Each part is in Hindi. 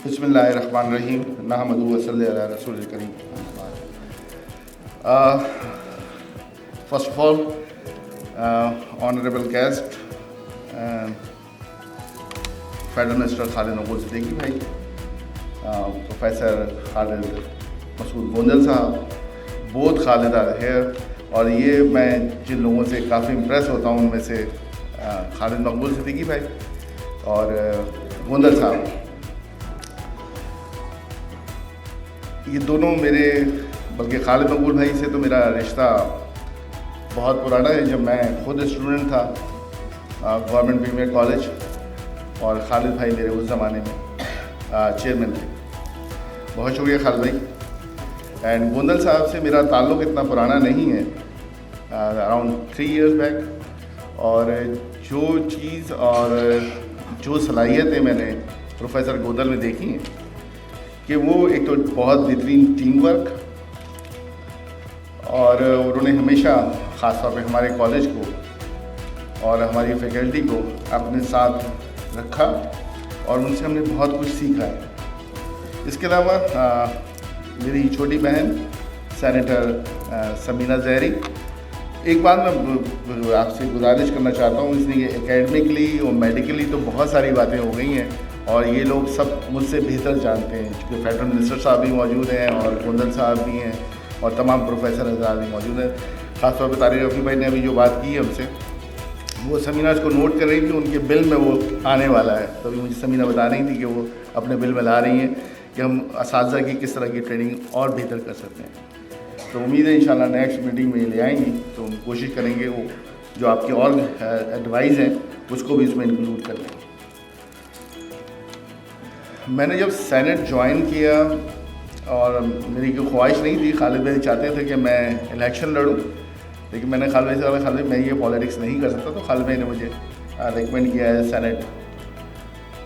बिस्मिल्लाहिर्रहमानिर्रहीम नहमदुहु व सल्ली अला रसूलिल करीम। First of all, honorable guest, Federal Minister Khalid Maqbool Siddiqui भाई, प्रोफेसर खालिद मसूद गोंदल साहब, बोथ खालिद आर हेयर। और ये मैं जिन लोगों से काफ़ी इम्प्रेस होता हूँ उनमें से खालिद मकबूल सिद्दीकी भाई और गोंदल साहब, ये दोनों मेरे, बल्कि खालिद मकबूल भाई से तो मेरा रिश्ता बहुत पुराना है। जब मैं खुद स्टूडेंट था गवर्नमेंट प्रीमियर कॉलेज, और खालिद भाई मेरे उस ज़माने में चेयरमैन थे। बहुत शुक्रिया खालिद भाई। एंड गोंदल साहब से मेरा ताल्लुक़ इतना पुराना नहीं है, अराउंड 3 years बैक। और जो चीज़ और जो सलाहियतें मैंने प्रोफेसर गोंदल में देखी हैं कि वो एक तो बहुत बेहतरीन टीम वर्क, और उन्होंने हमेशा ख़ास तौर पे हमारे कॉलेज को और हमारी फैकल्टी को अपने साथ रखा और उनसे हमने बहुत कुछ सीखा है। इसके अलावा मेरी छोटी बहन सेनेटर समीना जहरी, एक बात मैं आपसे गुजारिश करना चाहता हूँ, इसलिए एकेडमिकली और मेडिकली तो बहुत सारी बातें हो गई हैं और ये लोग सब मुझसे बेहतर जानते हैं, क्योंकि फेडरल मिनिस्टर साहब भी मौजूद हैं और गोंदल साहब भी हैं और तमाम प्रोफेसर हज़रात भी मौजूद हैं। ख़ासतौर पर तारिक रफ़ी भाई ने अभी जो बात की है हमसे, वो समीना को नोट कर रही थी, उनके बिल में वो आने वाला है। तो अभी मुझे समीना बता रही थी कि वो अपने बिल में ला रही हैं कि हम असातिज़ा की किस तरह की ट्रेनिंग और बेहतर कर सकते हैं। तो उम्मीद है इंशाल्लाह नेक्स्ट मीटिंग में ले आएंगी, तो हम कोशिश करेंगे वो जो आपके और एडवाइस हैं उसको भी इसमें इंक्लूड कर लें। मैंने जब सेनेट ज्वाइन किया और मेरी कोई ख्वाहिश नहीं थी, खालिद भाई चाहते थे कि मैं इलेक्शन लड़ूं, लेकिन मैंने खालिद भाई से कहा खालिद मैं ये पॉलिटिक्स नहीं कर सकता। तो खालिद भाई ने मुझे रिकमेंड किया है सेनेट।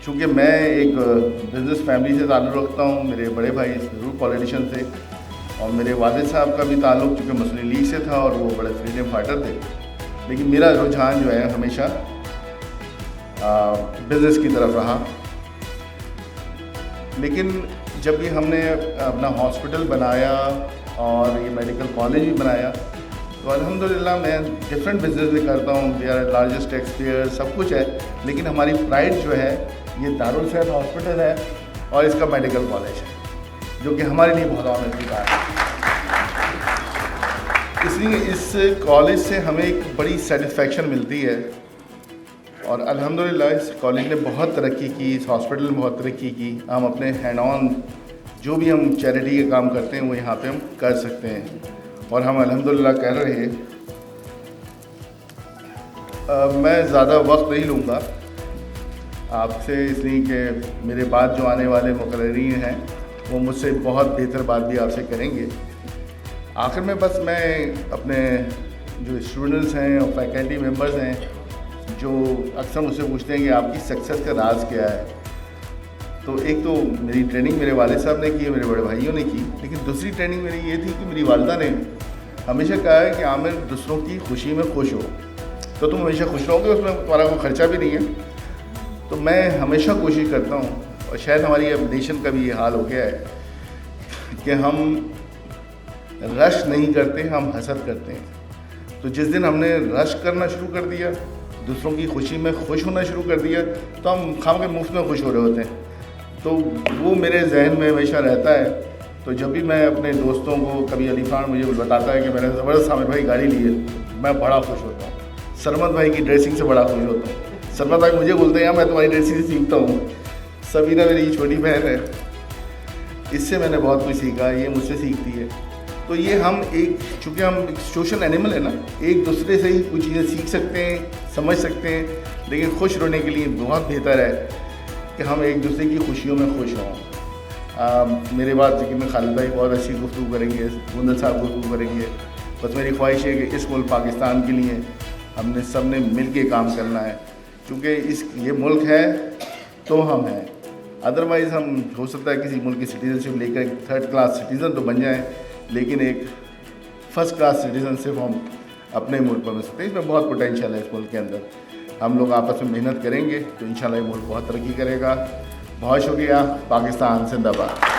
चूँकि मैं एक बिज़नेस फैमिली से ताल्लुक़ रखता हूँ, मेरे बड़े भाई ज़रूर पॉलिटिशियन थे और मेरे वालिद साहब का भी ताल्लुक़ चूँकि मुस्लिम लीग से था और वो बड़े फ्रीडम फाइटर थे, लेकिन मेरा रुझान जो है हमेशा बिज़नेस की तरफ रहा। लेकिन जब ये हमने अपना हॉस्पिटल बनाया और ये मेडिकल कॉलेज भी बनाया, तो अल्हम्दुलिल्लाह मैं डिफरेंट बिज़नेस भी करता हूँ, we are largest tax payer, सब कुछ है, लेकिन हमारी प्राइड जो है ये दारुल सेहत हॉस्पिटल है और इसका मेडिकल कॉलेज है, जो कि हमारे लिए बहुत ऑनर की बात है। इसलिए इस कॉलेज से हमें एक बड़ी सेटिस्फेक्शन मिलती है और अल्हम्दुलिल्लाह इस कॉलेज ने बहुत तरक्की की, इस हॉस्पिटल ने बहुत तरक्की की। हम अपने हैंड ऑन जो भी हम चैरिटी के काम करते हैं वो यहाँ पे हम कर सकते हैं और हम अल्हम्दुलिल्लाह कर रहे हैं। मैं ज़्यादा वक्त नहीं लूँगा आपसे, इसलिए कि मेरे बाद जो आने वाले मुकर्रीन हैं वो मुझसे बहुत बेहतर बात भी आपसे करेंगे। आखिर में बस मैं अपने जो स्टूडेंट्स हैं और फैकल्टी मेंबर्स हैं जो अक्सर मुझसे पूछते हैं कि आपकी सक्सेस का राज क्या है, तो एक तो मेरी ट्रेनिंग मेरे वालिद साहब ने की है, मेरे बड़े भाइयों ने की, लेकिन दूसरी ट्रेनिंग मेरी ये थी कि मेरी वालिदा ने हमेशा कहा है कि आमिर दूसरों की खुशी में खुश हो तो तुम हमेशा खुश रहोगे, उसमें तुम्हारा कोई ख़र्चा भी नहीं है। तो मैं हमेशा कोशिश करता हूँ, और शायद हमारी अब नेशन का भी ये हाल हो गया है कि हम रश नहीं करते, हम हसद करते हैं। तो जिस दिन हमने रश करना शुरू कर दिया, दूसरों की खुशी में खुश होना शुरू कर दिया, तो हम खाम के मुफ्त में खुश हो रहे होते हैं। तो वो मेरे जहन में हमेशा रहता है। तो जब भी मैं अपने दोस्तों को, कभी अली खान मुझे बताता है कि मैंने ज़बरदस्त आमिर भाई गाड़ी ली है, मैं बड़ा खुश होता हूँ। सरमद भाई की ड्रेसिंग से बड़ा खुश होता हूँ। सरमद भाई मुझे बोलते हैं मैं तुम्हारी ड्रेसिंग से सीखता हूँ। सबीना मेरी छोटी बहन है, इससे मैंने बहुत कुछ सीखा, ये मुझसे सीखती है। तो ये हम एक, चूँकि हम एक सोशल एनिमल है ना, एक दूसरे से ही कुछ चीज़ें सीख सकते हैं, समझ सकते हैं, लेकिन खुश रहने के लिए बहुत बेहतर है कि हम एक दूसरे की खुशियों में खुश हों। मेरे बाद जिक्र में खालिद भाई बहुत अच्छी गुफ्तगू करेंगे, गोंदल साहब गुफ्तगू करेंगे। बस मेरी ख्वाहिश है कि इस मुल्क पाकिस्तान के लिए हमने सब ने मिल के काम करना है, क्योंकि ये मुल्क है तो हम हैं। अदरवाइज़ हम हो सकता है किसी मुल्क की सिटीज़नशिप लेकर 3rd क्लास सिटीज़न तो बन जाएँ, लेकिन एक 1st क्लास सिटीज़न सिर्फ हम अपने मुल्क पर बन सकते हैं। इसमें बहुत पोटेंशियल है इस मुल्क के अंदर। हम लोग आपस में मेहनत करेंगे तो इंशाल्लाह ये मुल्क बहुत तरक्की करेगा। बहुत शुक्रिया। पाकिस्तान जिंदाबाद।